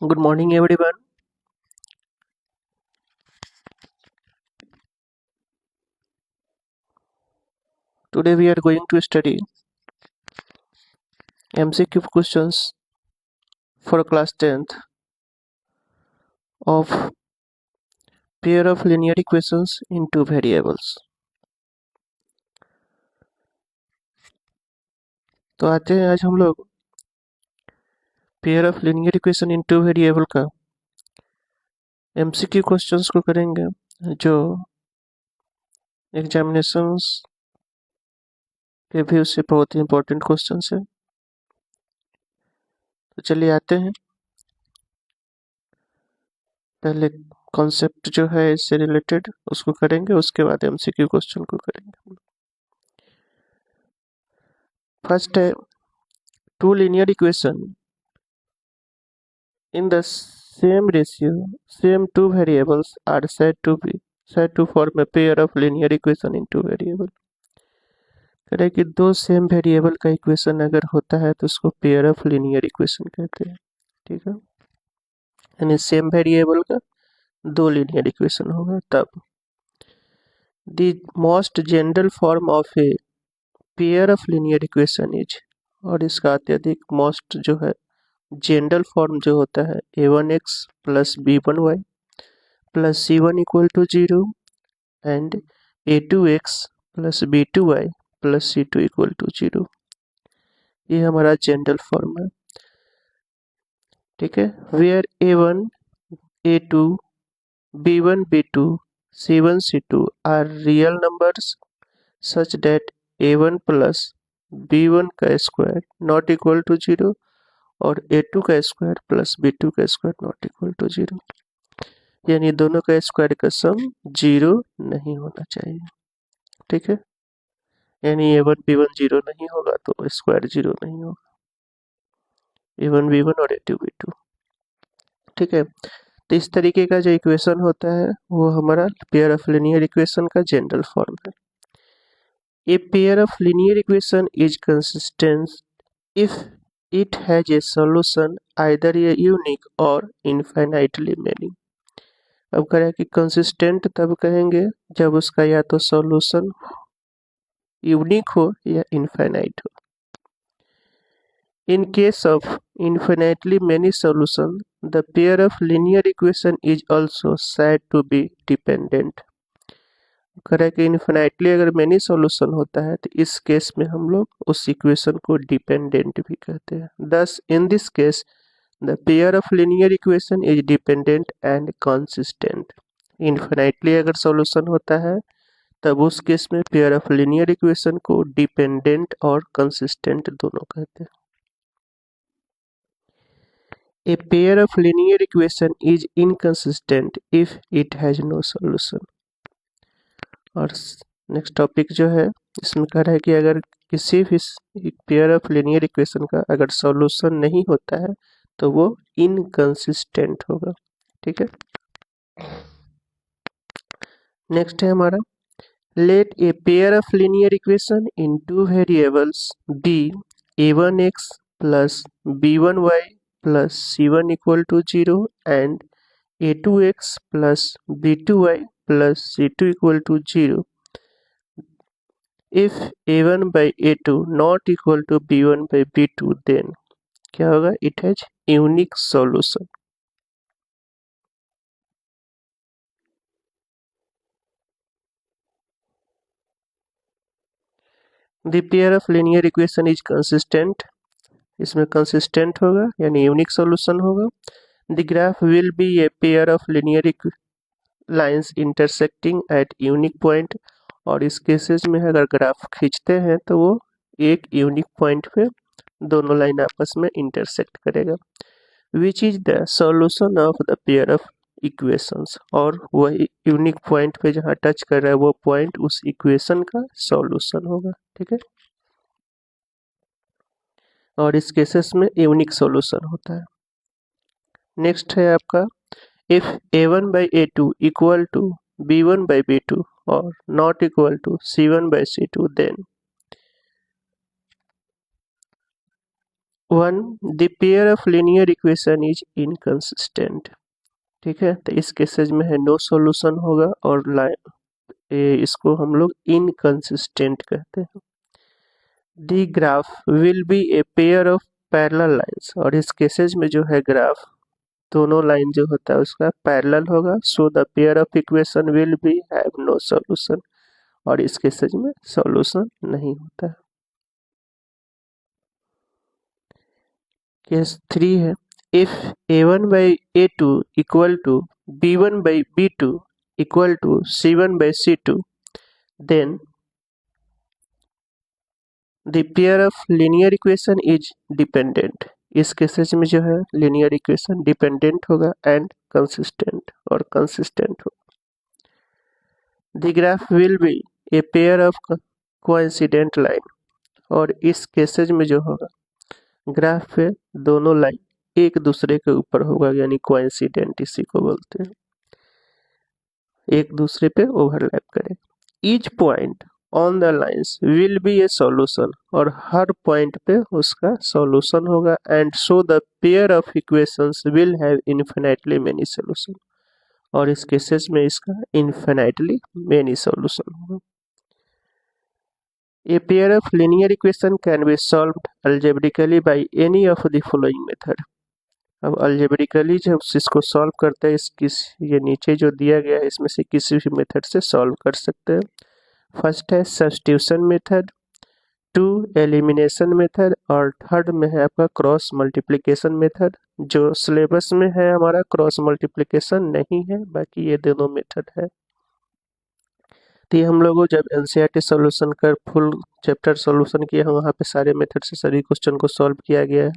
Good morning, everyone. Today we are going to study MCQ questions for class 10th of pair of linear equations in two variables. तो आते हैं आज हम लोग pair of linear equation in two variable का MCQ questions को करेंगे जो एग्जामिनेशंस के व्यू से बहुत ही इंपॉर्टेंट क्वेश्चंस है। तो चलिए आते हैं, पहले कॉन्सेप्ट जो है इससे रिलेटेड उसको करेंगे, उसके बाद MCQ क्वेश्चन को करेंगे। फर्स्ट है to linear equation in the same ratio, same two variables are said to form a pair of linear equation in two variable। कह रहे कि दो सेम वेरिएबल का इक्वेशन अगर होता है तो उसको पेयर ऑफ लिनियर इक्वेशन कहते हैं। ठीक है, यानी सेम वेरिएबल का दो लिनियर इक्वेशन होगा तब। The most general form of A pair of linear equation is, और इसका अत्यधिक मोस्ट जो है जनरल फॉर्म जो होता है a1x plus b1y plus c1 equal to 0 and a2x plus b2y plus c2 equal to 0। ये हमारा जनरल फॉर्म है। ठीक है, where a1 a2 b1 b2 c1 c2 are real numbers such that a1 plus b1 का square not equal to 0 और a2 का square plus b2 का square not equal to 0, यानी दोनों का स्क्वायर का सम 0 नहीं होना चाहिए। ठीक है, यानी a1 b1 0 नहीं होगा तो स्क्वायर 0 नहीं होगा, a1 b1 और a2 b2। ठीक है, तो इस तरीके का जो इक्वेशन होता है वो हमारा पेयर ऑफ लिनियर इक्वेशन का जनरल फॉर्म है। ए pair of linear equation is consistent if it has a solution either a unique और इनफाइनाइटली मेनी। अब करें कि कंसिस्टेंट तब कहेंगे जब उसका या तो सॉल्यूशन यूनिक हो या इनफाइनाइट हो। In case of infinitely many solutions, the pair of linear equation is also said to be dependent। करें कि इन्फिनाइटली अगर मेनी सॉल्यूशन होता है तो इस केस में हम लोग उस इक्वेशन को डिपेंडेंट भी कहते हैं। thus in this case the pair of linear equation is dependent and consistent। Infinitely अगर सॉल्यूशन होता है तब उस केस में पेयर ऑफ लिनियर इक्वेशन को डिपेंडेंट और कंसिस्टेंट दोनों कहते हैं। A pair of linear equation is inconsistent if it has no solution। और नेक्स्ट टॉपिक जो है इसमें कह रहा है कि अगर किसी भी पेयर ऑफ लिनियर इक्वेशन का अगर सॉल्यूशन नहीं होता है तो वो इनकंसिस्टेंट होगा। ठीक है, नेक्स्ट है हमारा let a pair of linear equation in two variables be a1x plus b1y plus c1 equal to 0 and a2x plus b2y plus c2 equal to 0 if a1 by a2 not equal to b1 by b2 then क्या होगा, it has unique solution। the pair of linear equation is consistent, इसमें consistent होगा यानी unique solution होगा। the graph will be a pair of linear lines intersecting at unique point, और इस cases में अगर ग्राफ खींचते हैं तो वो एक यूनिक पॉइंट पे दोनों लाइन आपस में इंटरसेक्ट करेगा। Which is the solution of the pair of equations, और वही यूनिक पॉइंट पे जहाँ टच कर रहा है वो पॉइंट उस इक्वेशन का सॉल्यूशन होगा। ठीक है, और इस केसेस में यूनिक सॉल्यूशन होता है। नेक्स्ट है आपका if a1 by a2 equal to b1 by b2 और not equal to c1 by c2 then one, the pair of linear equation is inconsistent. ठीक है, तो इस केसेज में है नो सॉल्यूशन होगा और इसको हम लोग इनकंसिस्टेंट कहते हैं। The graph will be a pair of parallel lines, और इस केसेज में जो है ग्राफ दोनों लाइन जो होता है उसका पैरेलल होगा। So the pair of equation will be have no solution, और इस केसेज में सॉल्यूशन नहीं होता है। केस 3 है, if a1 by a2 equal to b1 by b2 equal to c1 by c2, then the pair of linear equation is dependent. इस cases में जो है लीनियर इक्वेशन डिपेंडेंट होगा एंड कंसिस्टेंट, और कंसिस्टेंट होगा। The graph will be a pair of coincident line, और इस cases में जो होगा ग्राफ पे दोनों लाइन एक दूसरे के ऊपर होगा, यानी कोइंसिडेंट इसी को बोलते हैं, एक दूसरे पे ओवरलैप करें। Each point on the lines will be A solution, और हर पॉइंट पे उसका सॉल्यूशन होगा। And so the pair of equations will have infinitely many solution, और इस केसेस में इसका इन्फिनाइटली मेनी सॉल्यूशन होगा। A pair of linear equation can be solved algebraically by any of the following method। अब algebraically जब इसको solve करते हैं ये नीचे जो दिया गया है इसमें से किसी भी मेथड से सॉल्व कर सकते हैं। फर्स्ट है substitution method, two elimination method, और थर्ड में है आपका क्रॉस मल्टीप्लिकेशन मेथड। जो सिलेबस में है हमारा क्रॉस मल्टीप्लिकेशन नहीं है, बाकी ये दोनों मेथड है। तो ये हम लोगों जब एनसीईआरटी सॉल्यूशन का फुल चैप्टर सॉल्यूशन किया है वहाँ पे सारे मेथड से सभी क्वेश्चन को सॉल्व किया गया है,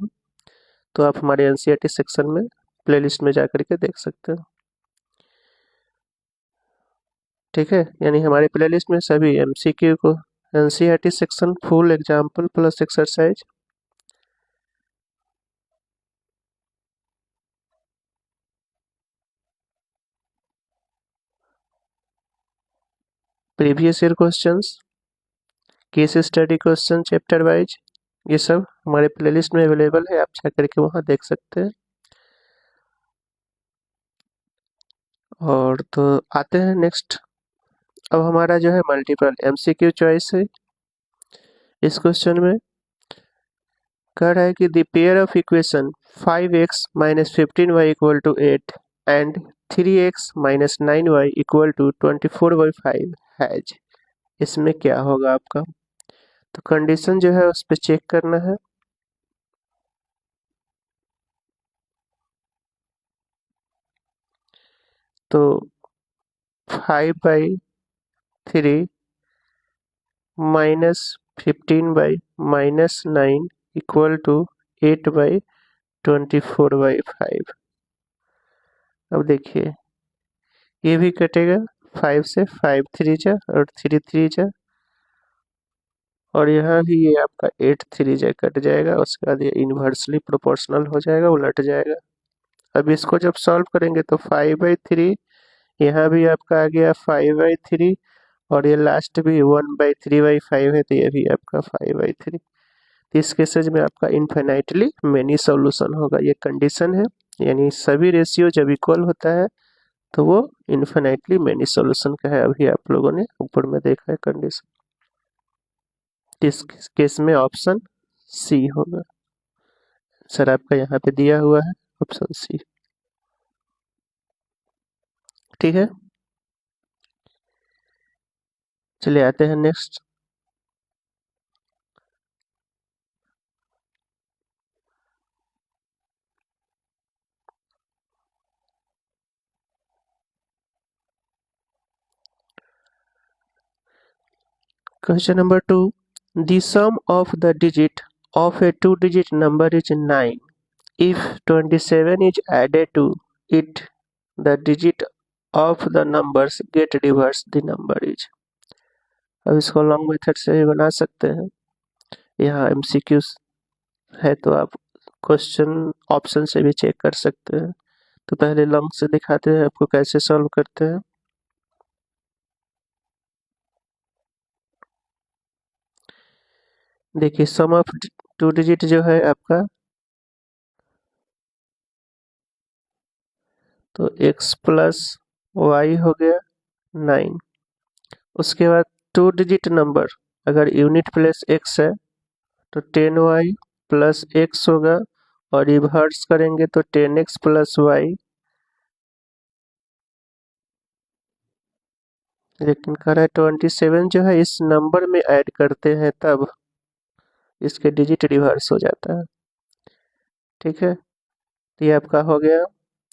तो आप हमारे एनसीईआरटी सेक्शन में प्लेलिस्ट में जा करके देख सकते हैं। ठीक है, यानी हमारे प्लेलिस्ट में सभी एमसीक्यू को NCERT section full example plus exercise, previous year questions, case study question chapter wise, ये सब हमारे प्लेलिस्ट में अवेलेबल है, आप जा करके वहाँ देख सकते हैं। और तो आते हैं नेक्स्ट। अब हमारा जो है मल्टीपल एमसीक्यू चॉइस है। इस क्वेश्चन में कह रहा है कि the pair of equation 5x minus 15y equal to 8 and 3x minus 9y equal to 24/5 has, इसमें क्या होगा आपका। तो कंडीशन जो है उस पर चेक करना है। तो 5/3 माइनस 15/-9 इक्वल टू 8/24/5। अब देखिए ये भी कटेगा, 5 से 5 3 जा और 3 3 जा, और यहाँ भी ये आपका 8 3 जा कट जाएगा, उसके बाद ये इन्वर्सली प्रोपोर्शनल हो जाएगा, उलट जाएगा। अब इसको जब सॉल्व करेंगे तो 5/3, यहाँ भी आपका आ गया 5/3, और ये लास्ट भी 1/3/5 है, तो ये भी आपका 5/3। इस केसेज में आपका इन्फिनाइटली मेनी सॉल्यूशन होगा, ये कंडीशन है, यानी सभी रेशियो जब इक्वल होता है तो वो इन्फिनाइटली मेनी सॉल्यूशन का है। अभी आप लोगों ने ऊपर में देखा है कंडीशन, इस केस में ऑप्शन सी होगा। सर आपका यहाँ पे दिया हुआ है ऑप्शन सी। ठीक है, चलिए आते हैं next. Question number 2. The sum of the digit of a two-digit number is 9. If 27 is added to it, the digit of the numbers get reversed, the number is। अब इसको लॉन्ग मेथड से भी बना सकते हैं, यहाँ एमसीक्यू है तो आप क्वेश्चन ऑप्शन से भी चेक कर सकते हैं। तो पहले लॉन्ग से दिखाते हैं आपको कैसे सॉल्व करते हैं। देखिए सम ऑफ टू डिजिट जो है आपका तो x प्लस वाई हो गया 9। उसके बाद 2 डिजिट नंबर अगर यूनिट प्लेस x है तो 10y प्लस x होगा, और रिवर्स करेंगे तो 10x प्लस वाई, लेकिन कह रहा है 27 जो है इस नंबर में ऐड करते हैं तब इसके डिजिट रिवर्स हो जाता है। ठीक है, तो ये आपका हो गया।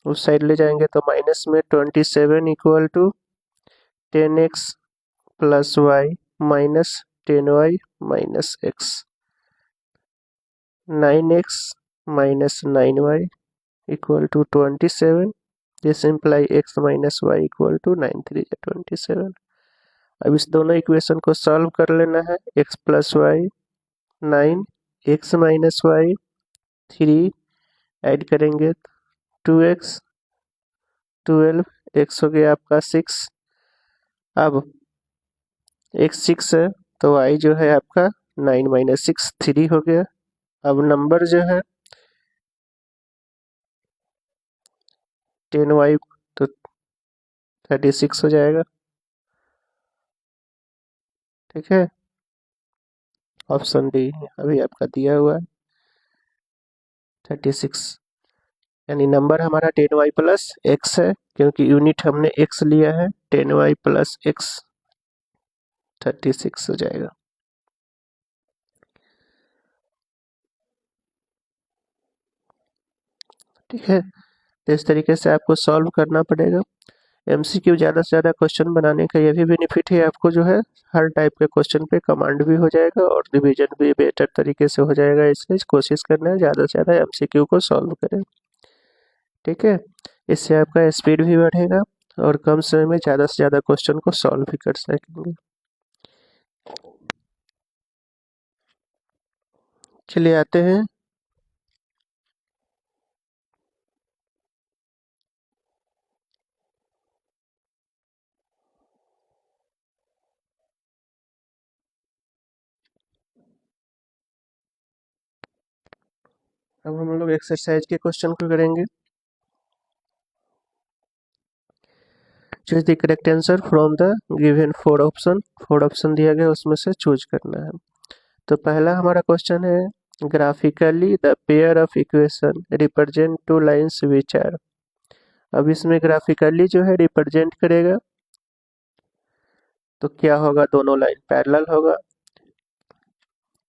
उस साइड ले जाएंगे तो माइनस में 27 equal to 10x plus y minus 10y minus x, 9x minus 9y equal to 27। This imply x minus y equal to 9 3 27। अब इस दोनों इक्वेशन को सॉल्व कर लेना है। x plus y 9, x minus y 3, add करेंगे 2x 12, x हो गया आपका 6। अब x 6 है तो y जो है आपका 9 माइनस 6 3 हो गया। अब नंबर जो है 10y तो 36 हो जाएगा। ठीक है, ऑप्शन डी अभी आपका दिया हुआ है 36, यानी नंबर हमारा 10y प्लस एक्स है, क्योंकि यूनिट हमने x लिया है। 10y प्लस एक्स 36 हो जाएगा। ठीक है, तो इस तरीके से आपको सॉल्व करना पड़ेगा। एमसीक्यू ज़्यादा से ज़्यादा क्वेश्चन बनाने का ये भी बेनिफिट है, आपको जो है हर टाइप के क्वेश्चन पे कमांड भी हो जाएगा और रिवीजन भी बेटर तरीके से हो जाएगा। इसलिए कोशिश करना है ज़्यादा से ज़्यादा एमसीक्यू को सॉल्व करें। ठीक है, इससे आपका स्पीड भी बढ़ेगा और कम समय में ज़्यादा से ज़्यादा क्वेश्चन को सॉल्व भी कर सकेंगे। चलिए आते हैं अब हम लोग एक्सरसाइज के क्वेश्चन को करेंगे। Choose the correct answer from the given 4 option दिया गया उसमें से चूज करना है। तो पहला हमारा क्वेश्चन है graphically the pair of equation represent two lines which are. अब इसमें ग्राफिकली जो है रिप्रेजेंट करेगा तो क्या होगा, दोनों लाइन पैरेलल होगा,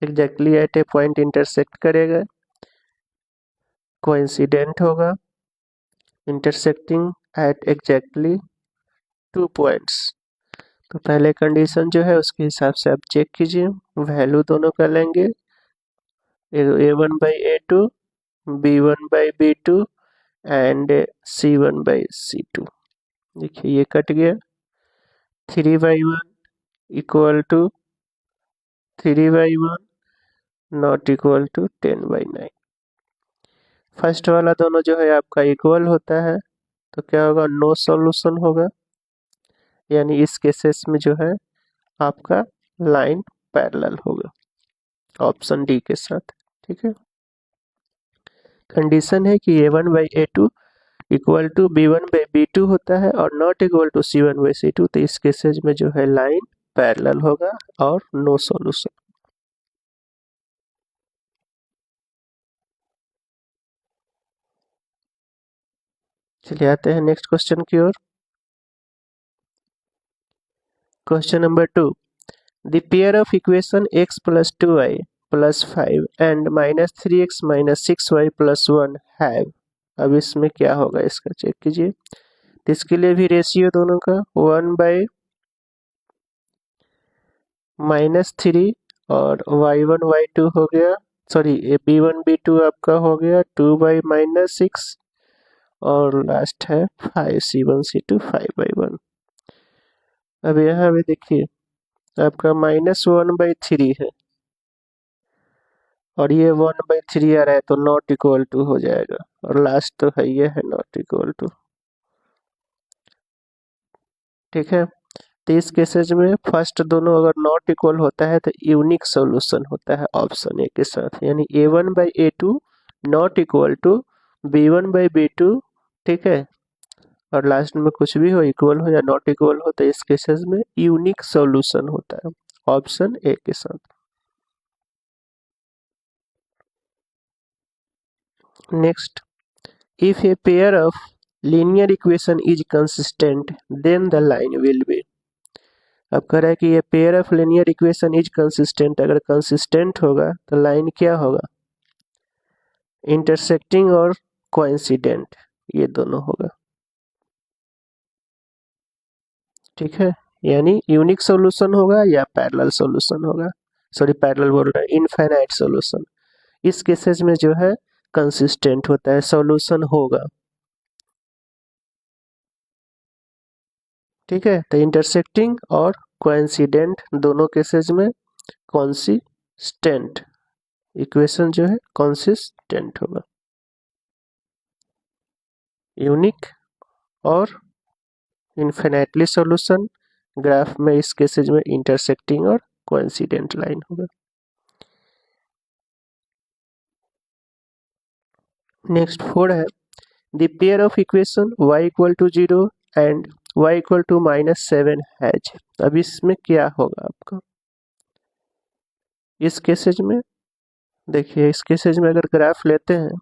exactly at A point intersect करेगा, कोइंसिडेंट होगा, इंटरसेक्टिंग एट एग्जैक्टली 2 पॉइंट्स। तो पहले कंडीशन जो है उसके हिसाब से आप चेक कीजिए, वैल्यू दोनों का लेंगे, a1 by a2, b1 by b2 and c1 by c2। देखिए ये कट गया, 3/1 equal to 3/1 not equal to 10/9। First वाला दोनों जो है आपका इक्वल होता है तो क्या होगा, नो सॉल्यूशन होगा, यानी इस केसेस में जो है आपका लाइन पैरेलल होगा ऑप्शन डी के साथ। ठीक है, कंडीशन है कि a1/a2 इक्वल टू b1/b2 होता है और नॉट इक्वल टू c1/c2, तो इस केसेज में जो है लाइन पैरेलल होगा और नो सॉल्यूशन। चलिए आते हैं नेक्स्ट क्वेश्चन की ओर। Question number 2, the pair of equation x plus 2y plus 5 and minus 3x minus 6y plus 1 have. अब इसमें क्या होगा इसका चेक कीजिए। तो इसके लिए भी रेशियो दोनों का 1/-3 और y1 y2 हो गया, सॉरी b1 b2 आपका हो गया 2/-6 और लास्ट है 5c1 c2 5/1। अब यहाँ भी देखिए आपका -1/3 है और ये 1/3 आ रहा है तो नॉट इक्वल टू हो जाएगा, और लास्ट तो है ये है नॉट इक्वल टू। ठीक है, तो इस केसेज में फर्स्ट दोनों अगर नॉट इक्वल होता है तो यूनिक सॉल्यूशन होता है ऑप्शन ए के साथ, यानी a1/a2 not equal to b1/b2। ठीक है, और लास्ट में कुछ भी हो, इक्वल हो या नॉट इक्वल हो, तो इस केसेस में यूनिक सॉल्यूशन होता है ऑप्शन ए के साथ। Next, if a pair of linear equation is consistent then the line will be. अब कह रहा है कि ये pair of linear equation is consistent, अगर कंसिस्टेंट होगा तो लाइन क्या होगा, इंटरसेक्टिंग और कोइंसिडेंट, ये दोनों होगा। ठीक है, यानी यूनिक सॉल्यूशन होगा या पैरेलल सॉल्यूशन होगा, सॉरी पैरेलल बोल रहा है, इनफाइनाइट सॉल्यूशन। इस केसेस में जो है कंसिस्टेंट होता है, सॉल्यूशन होगा। ठीक है, तो इंटरसेक्टिंग और कोइंसिडेंट दोनों केसेस में कॉन्सिस्टेंट इक्वेशन जो है कॉन्सिस्टेंट होगा। यूनिक और इनफिनिटली सॉल्यूशन, ग्राफ में इस केसेज में इंटरसेक्टिंग और कोइंसिडेंट लाइन होगा। नेक्स्ट 4 है, the pair of equation y equal to 0 and y equal to -7 has. अब इसमें क्या होगा आपका, इस केसेज में देखिए, इस केसेज में अगर ग्राफ लेते हैं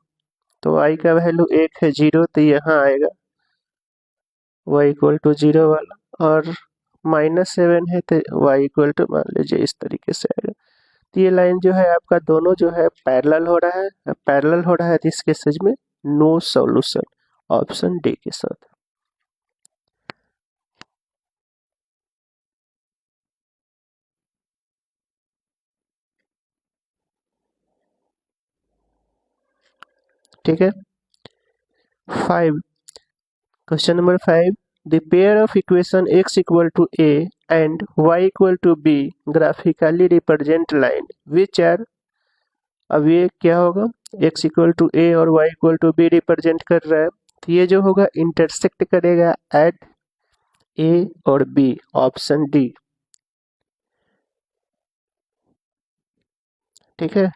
तो y का वैल्यू 1 है, 0, तो यहाँ आएगा y इक्वल टू 0 वाला, और -7 है तो y इक्वल टू मान लीजिए इस तरीके से आएगा। तो ये लाइन जो है आपका दोनों जो है पैरेलल हो रहा है, पैरेलल हो रहा है, तो इस केसेज में नो सॉल्यूशन, ऑप्शन डी के साथ। ठीक है, 5, question number 5, the pair of equation x equal to a and y equal to b graphically represent line which are. अब ये क्या होगा, x इक्वल टू a और y equal to b represent कर रहा है, तो ये जो होगा इंटरसेक्ट करेगा एट a और b, ऑप्शन डी। ठीक है,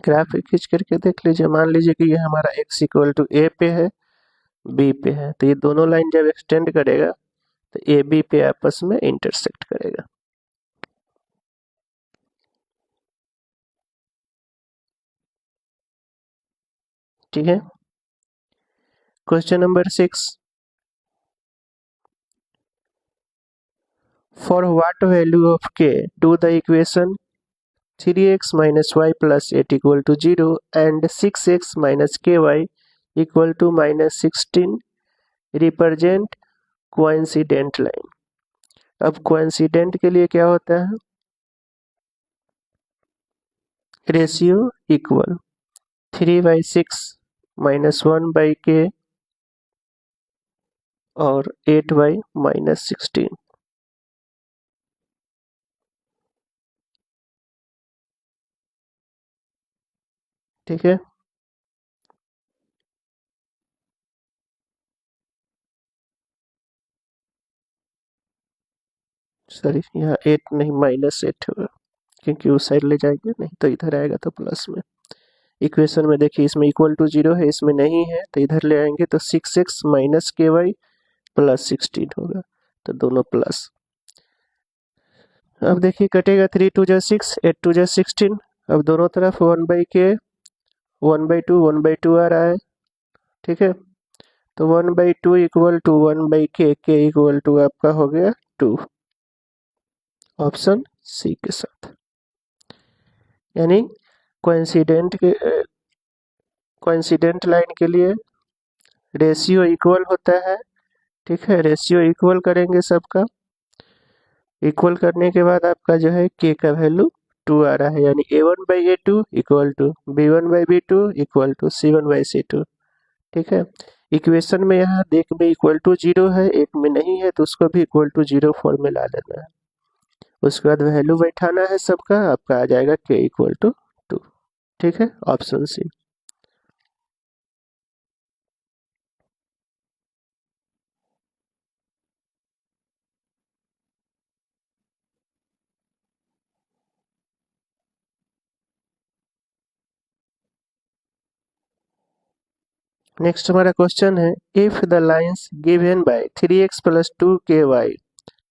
ग्राफ खींच करके देख लीजिए, मान लीजिए कि ये हमारा x इक्वल टू a पे है, b पे है, तो ये दोनों लाइन जब एक्सटेंड करेगा तो ए बी पे आपस में इंटरसेक्ट करेगा। ठीक है, question number 6, for what value of k do the equation 3x minus y plus 8 equal to 0 and 6x minus ky equal to -16 represent coincident line. अब कोइंसिडेंट के लिए क्या होता है, रेशियो इक्वल 3/6 -1/k और 8/-16। ठीक है, सॉरी यहाँ 8 नहीं -8 होगा, क्योंकि उस साइड ले जाएंगे, नहीं तो इधर आएगा तो प्लस में। इक्वेशन में देखिए इसमें इक्वल टू 0 है, इसमें नहीं है, तो इधर ले आएंगे तो 6x माइनस के वाई प्लस 16 होगा, तो दोनों प्लस। अब देखिए कटेगा, 3 2 जा 6, 8 2 जा 16, अब दोनों तरफ 1/k 1/2 आ रहा है। ठीक है, तो 1/2 equal to 1/k, k equal to आपका हो गया 2, ऑप्शन सी के साथ। यानी कोइंसिडेंट के कोइंसिडेंट लाइन के लिए रेशियो इक्वल होता है। ठीक है, रेशियो इक्वल करेंगे सबका, इक्वल करने के बाद आपका जो है के का वैल्यू 2 आ रहा है, यानी a1/a2 equal to b1/b2 equal to c1/c2। ठीक है, इक्वेशन में यहाँ एक में इक्वल टू 0 है, एक में नहीं है, तो उसको भी इक्वल टू 0 फॉर्म में ला लेना है। उसके बाद वैल्यू बैठाना है सबका, आपका आ जाएगा के इक्वल टू 2। ठीक है, ऑप्शन सी। नेक्स्ट हमारा क्वेश्चन है, if the lines given by 3x plus 2ky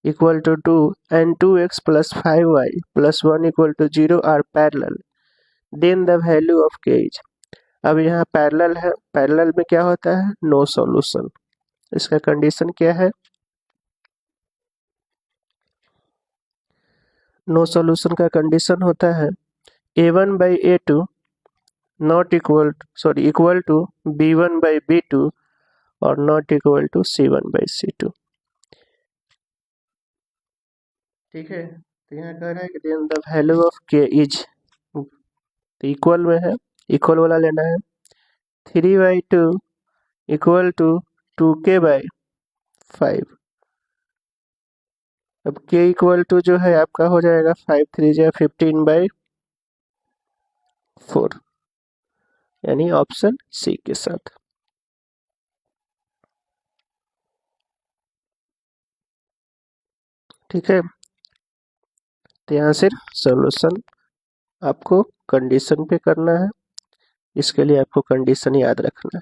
equal to 2 and 2x plus 5y plus 1 equal to 0 are parallel, then the value of k is. अब यहाँ parallel है, parallel में क्या होता है, no solution. इसका कंडीशन क्या है, नो सॉल्यूशन का कंडीशन होता है a1 by a2 not equal to b1 by b2 और not equal to c1 by c2। ठीक है, तो यहाँ कह रहा है कि then the value of k is, तो इक्वल में है, इक्वल वाला लेना है। 3/2 इक्वल टू 2k बाई 5। अब k इक्वल टू जो है आपका हो जाएगा 5 3 जा 15/4, यानी ऑप्शन सी के साथ। ठीक है, तो यहाँ से सॉल्यूशन आपको कंडीशन पे करना है, इसके लिए आपको कंडीशन याद रखना है।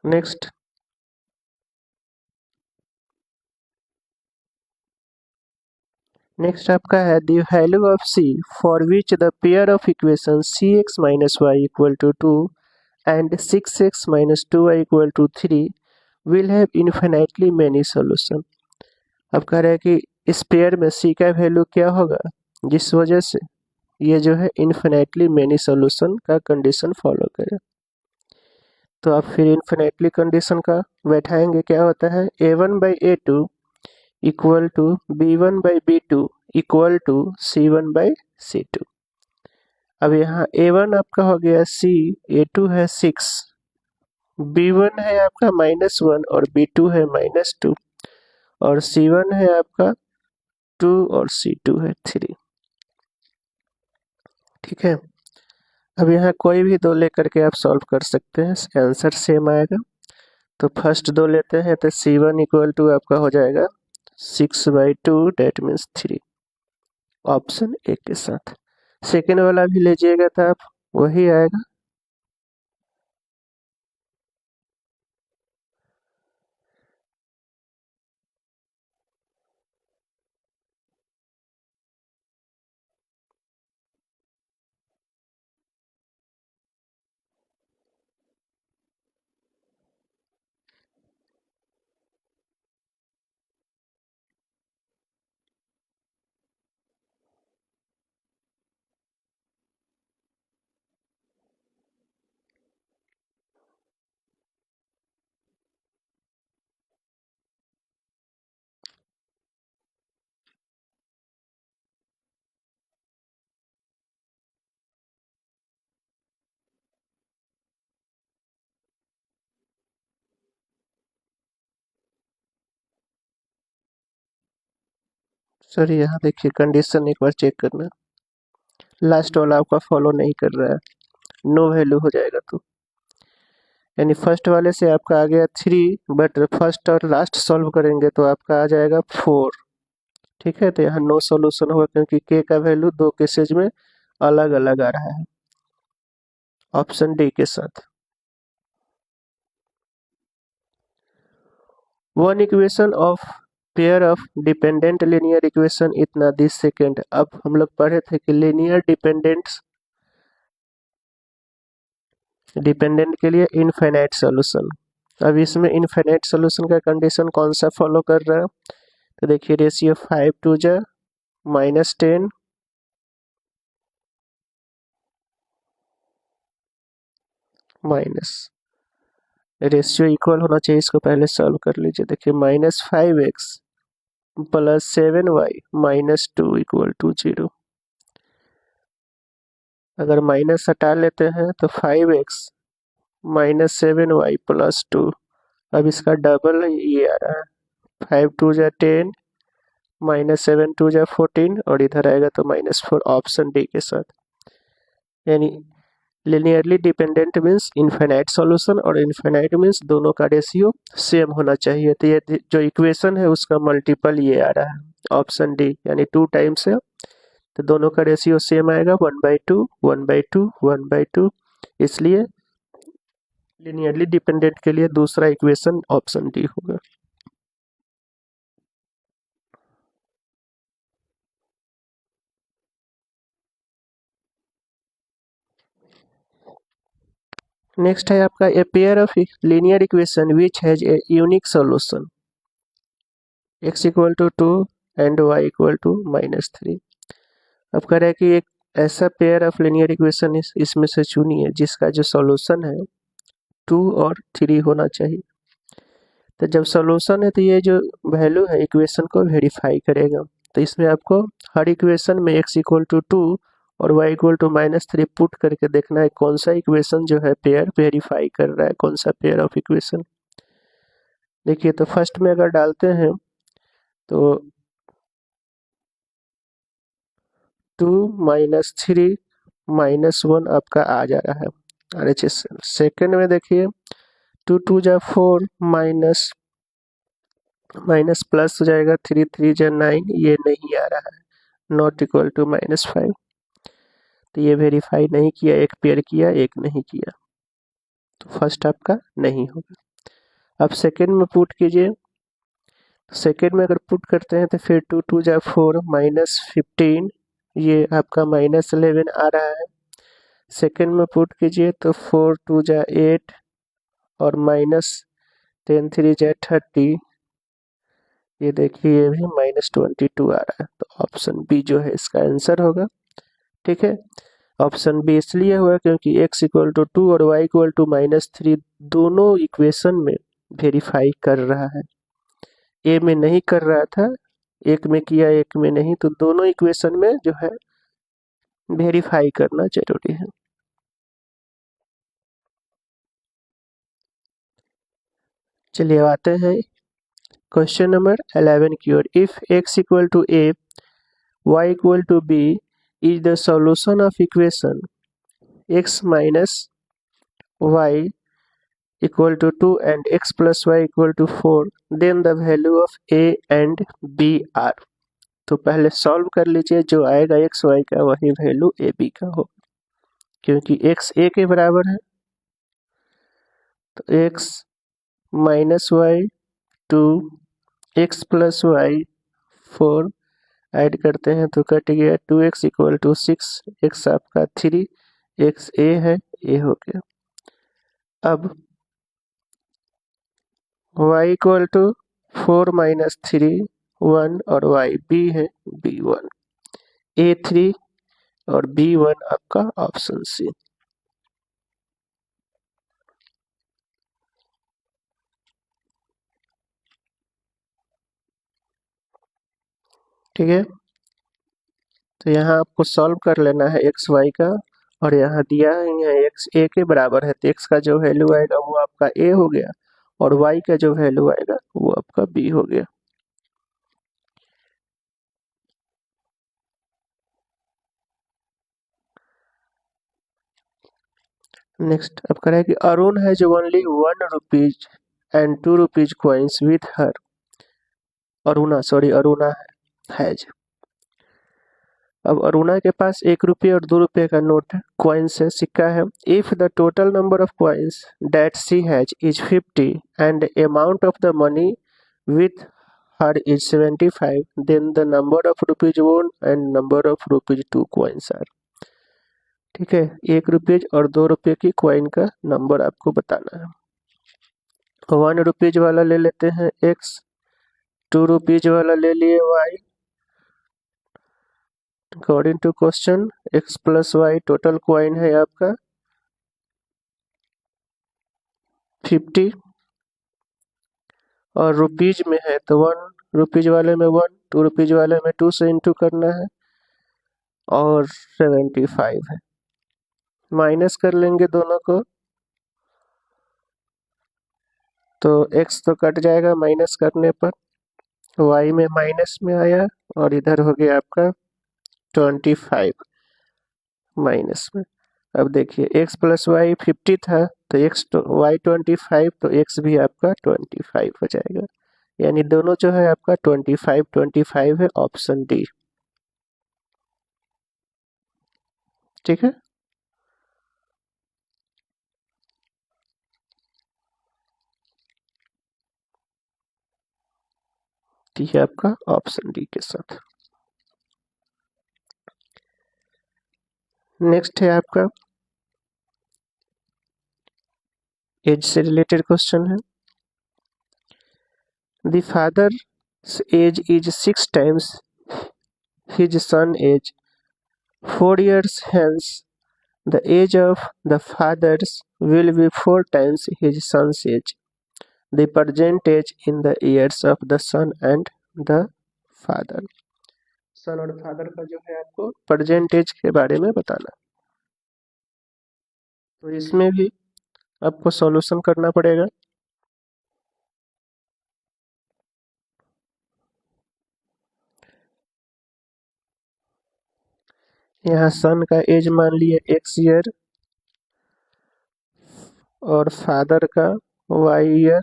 नेक्स्ट आपका है the value of c for which the pair of equation cx minus y equal to 2 and 6x minus 2y equal to 3 will have infinitely many solution. अब कह रहे हैं कि इस पेयर में c का वैल्यू क्या होगा, जिस वजह से ये जो है इन्फिनाइटली मेनी सॉल्यूशन का कंडीशन फॉलो करे। तो आप फिर इन्फिनाइटली कंडीशन का बैठाएंगे, क्या होता है a1 by a2 equal to b1 by b2 equal to c1 by c2। अब यहाँ a1 आपका हो गया c, a2 है 6, b1 है आपका -1 और b2 है -2 और c1 है आपका 2 और c2 है 3। ठीक है, अब यहाँ कोई भी दो लेकर के आप सॉल्व कर सकते हैं, आंसर सेम आएगा। तो फर्स्ट दो लेते हैं, तो c1 इक्वल टू आपका हो जाएगा 6/2 डेट मीन्स 3, ऑप्शन ए के साथ। सेकेंड वाला भी लीजिएगा तो आप वही आएगा। सर यहाँ देखिए कंडीशन एक बार चेक करना, लास्ट वाला आपका फॉलो नहीं कर रहा है, नो वैल्यू हो जाएगा। तो यानी फर्स्ट वाले से आपका आ गया 3, बट फर्स्ट और लास्ट सॉल्व करेंगे तो आपका आ जाएगा 4। ठीक है, तो यहाँ नो सॉल्यूशन होगा क्योंकि के का वैल्यू दो केसेज में अलग अलग आ रहा है, ऑप्शन डी के साथ। One equation of pair of dependent linear equation इतना दिस सेकेंड। अब हम लोग पढ़े थे कि लीनियर डिपेंडेंट के लिए इनफाइनाइट सॉल्यूशन। अब इसमें इनफाइनाइट सॉल्यूशन का कंडीशन कौन सा फॉलो कर रहा है, तो देखिए रेशियो 5 2 जा -10 माइनस, रेशियो इक्वल होना चाहिए, इसको पहले सॉल्व कर लीजिए। देखिए -5x plus 7y -2 equal to 0। अगर माइनस हटा लेते हैं तो 5x -7y प्लस 2, अब इसका डबल ये आ रहा है, 5 2 जा 10 -7 2 जा 14 और इधर आएगा तो -4, ऑप्शन डी के साथ। यानी linearly dependent means infinite solution और इनफाइनाइट मीन्स दोनों का रेशियो सेम होना चाहिए। तो ये जो इक्वेशन है उसका मल्टीपल ये आ रहा है, ऑप्शन डी, यानी 2 टाइम्स है तो दोनों का रेशियो सेम आएगा 1/2 1/2 1/2, इसलिए लीनियरली डिपेंडेंट के लिए दूसरा इक्वेशन ऑप्शन डी होगा। नेक्स्ट है आपका a pair of linear equation which has a unique solution x equal to 2 and y equal to -3। अब कह रहा है कि एक ऐसा पेयर ऑफ लीनियर इक्वेशन इसमें से चुनिए जिसका जो सॉल्यूशन है 2 और 3 होना चाहिए। तो जब सॉल्यूशन है तो ये जो वैल्यू है इक्वेशन को वेरीफाई करेगा। तो इसमें आपको हर इक्वेशन में x इक्वल टू 2 और y इक्वल टू -3 पुट करके देखना है कौन सा इक्वेशन जो है पेयर वेरीफाई कर रहा है, कौन सा पेयर ऑफ इक्वेशन। देखिए तो फर्स्ट में अगर डालते हैं तो 2 -3 -1 आपका आ जा रहा है। अरे सेकेंड में देखिए 2 2 जा 4 माइनस प्लस हो जाएगा 3 3 जा 9, ये नहीं आ रहा है, नॉट इक्वल टू -5। तो ये वेरीफाई नहीं किया, एक पेयर किया एक नहीं किया, तो फर्स्ट आपका नहीं होगा। अब सेकेंड में पुट कीजिए, सेकेंड में अगर पुट करते हैं तो फिर 2 2 जा 4 -15, ये आपका -11 आ रहा है। सेकेंड में पुट कीजिए तो 4 2 जा 8 और -10 3 जा 30, ये देखिए ये भी -22 आ रहा है। तो ऑप्शन बी जो है इसका आंसर होगा। ठीक है, ऑप्शन बी इसलिए हुआ क्योंकि x इक्वल टू 2 और y इक्वल टू -3 दोनों इक्वेशन में वेरीफाई कर रहा है। ए में नहीं कर रहा था, एक में किया एक में नहीं, तो दोनों इक्वेशन में जो है वेरीफाई करना जरूरी है। चलिए आते हैं क्वेश्चन नंबर 11 की ओर। If x equal to a y equal to b is the solution of equation x minus y equal to 2 and x plus y equal to 4, then the value of a and b are। तो पहले solve कर लीजिए, जो आएगा x Y का वही value A B का हो, क्योंकि एक्स ए के बराबर है। तो x minus y 2, x plus y 4 add करते हैं तो कट गया 2x इक्वल टू 6, एक्स आपका 3, एक्स ए है, ए हो गया। अब y इक्वल टू 4 -3 1 और y b है b1, a3 और b1 आपका ऑप्शन सी। ठीक है, तो यहाँ आपको सॉल्व कर लेना है एक्स वाई का, और यहाँ दिया है एक्स ए के बराबर है, तो एक्स का जो वैल्यू आएगा वो आपका ए हो गया और वाई का जो वैल्यू आएगा वो आपका बी हो गया। नेक्स्ट अब कह रहा है कि अरुण है जो only 1 rupees and 2 rupees coins with her, Aruna has. अब अरुणा के पास 1 रुपये और 2 रुपये का नोट है, कॉइन्स है, सिक्का है। If the total number of coins that she has is 50 and amount of the money with her is 75, then the number of rupees one and number of rupees 2 coins are. ठीक है, 1 रुपये और 2 रुपये की coin का number आपको बताना है। 1 रुपीज वाला ले लेते हैं एक्स, 2 रुपीज वाला ले लिए y. According to question x plus y total coin है आपका 50 और रुपीज में है तो 1 रुपीज वाले में 1, 2 रुपीज वाले में 2 से इंटू करना है और 75 है। माइनस कर लेंगे दोनों को तो x तो कट जाएगा माइनस करने पर, y में माइनस में आया और इधर हो गया आपका 25 माइनस में। अब देखिए x प्लस वाई 50 था तो x तो y 25, तो x भी आपका 25 हो जाएगा, यानी दोनों जो है आपका 25 25 है, ऑप्शन डी। ठीक है। डी है आपका ऑप्शन डी के साथ। नेक्स्ट है आपका एज से रिलेटेड क्वेश्चन है। The father's age is 6 times his son age, 4 years hence the age of the fathers will be 4 times his son's age. The present age in the years of the son and the father. सन और father का जो है आपको present as के बारे में बताना। तो इसमें भी आपको सॉल्यूशन करना पड़ेगा। यहाँ सन का एज मान लिए x ईयर और फादर का y ईयर।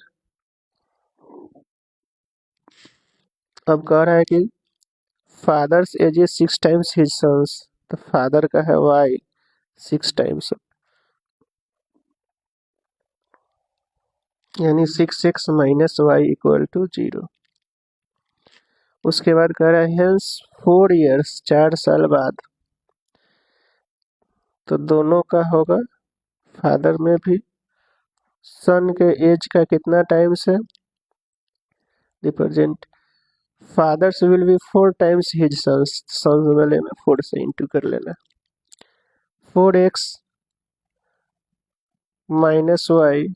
अब कह रहा है कि father's age is 6 times his son's, तो फादर का है y 6 टाइम्स, यानी 6x minus y equal to 0। उसके बाद कह रहा है हेंस 4 ईयर्स 4 साल बाद, तो दोनों का होगा फादर में भी सन के एज का कितना टाइम्स है, represent father's will be 4 times his son's, son's वाले में 4 से इंटू कर लेना। 4x minus y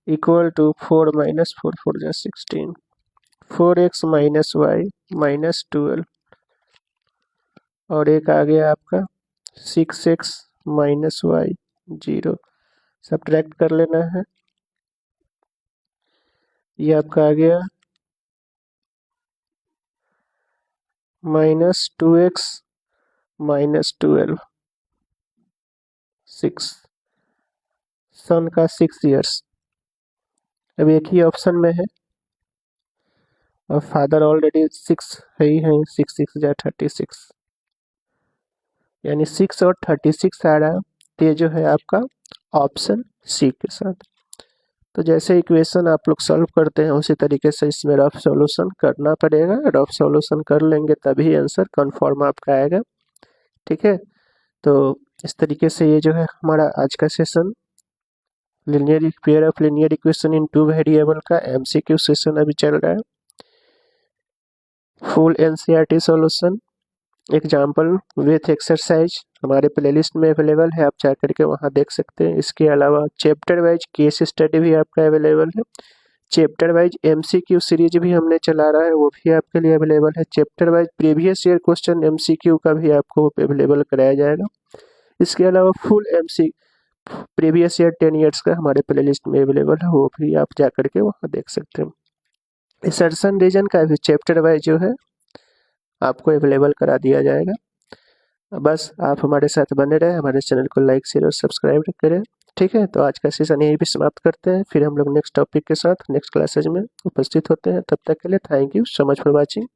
equal to 4 minus 4 4 जा 16, 4x माइनस वाई माइनस 12 और एक आ गया आपका 6x माइनस वाई 0, सब्ट्रैक्ट कर लेना है। ये आपका आ गया माइनस 2x माइनस 12, 6 सन का 6 ईयर्स। अब एक ही ऑप्शन में है और फादर ऑलरेडी 6 है ही है, 6 6 जा 36, यानी 6 और 36 आ रहा है, तो ये जो है आपका ऑप्शन सी के साथ। तो जैसे इक्वेशन आप लोग सॉल्व करते हैं उसी तरीके से इसमें रफ सॉल्यूशन करना पड़ेगा। रफ सॉल्यूशन कर लेंगे तभी आंसर कन्फर्म आपका आएगा। ठीक है, तो इस तरीके से ये जो है हमारा आज का session linear pair of linear equation in 2 variable का एमसीक्यू सेशन अभी चल रहा है। Full NCERT solution example with exercise हमारे प्लेलिस्ट में अवेलेबल है, आप जा करके वहाँ देख सकते हैं। इसके अलावा चैप्टर वाइज केस स्टडी भी आपका अवेलेबल है। चैप्टर वाइज एमसीक्यू सीरीज भी हमने चला रहा है, वो भी आपके लिए अवेलेबल है। Chapter wise previous year question MCQ का भी आपको अवेलेबल कराया जाएगा। इसके अलावा full MC previous year 10 years का हमारे प्लेलिस्ट में अवेलेबल है, वो भी आप जा करके वहाँ देख सकते हैं। इंसर्शन रीजन का भी चैप्टर वाइज जो है आपको अवेलेबल करा दिया जाएगा। बस आप हमारे साथ बने रहे, हमारे चैनल को लाइक शेयर और सब्सक्राइब करें। ठीक है, तो आज का सेशन यहीं भी समाप्त करते हैं, फिर हम लोग नेक्स्ट टॉपिक के साथ नेक्स्ट क्लासेज में उपस्थित होते हैं। तब तक के लिए thank you so much for watching.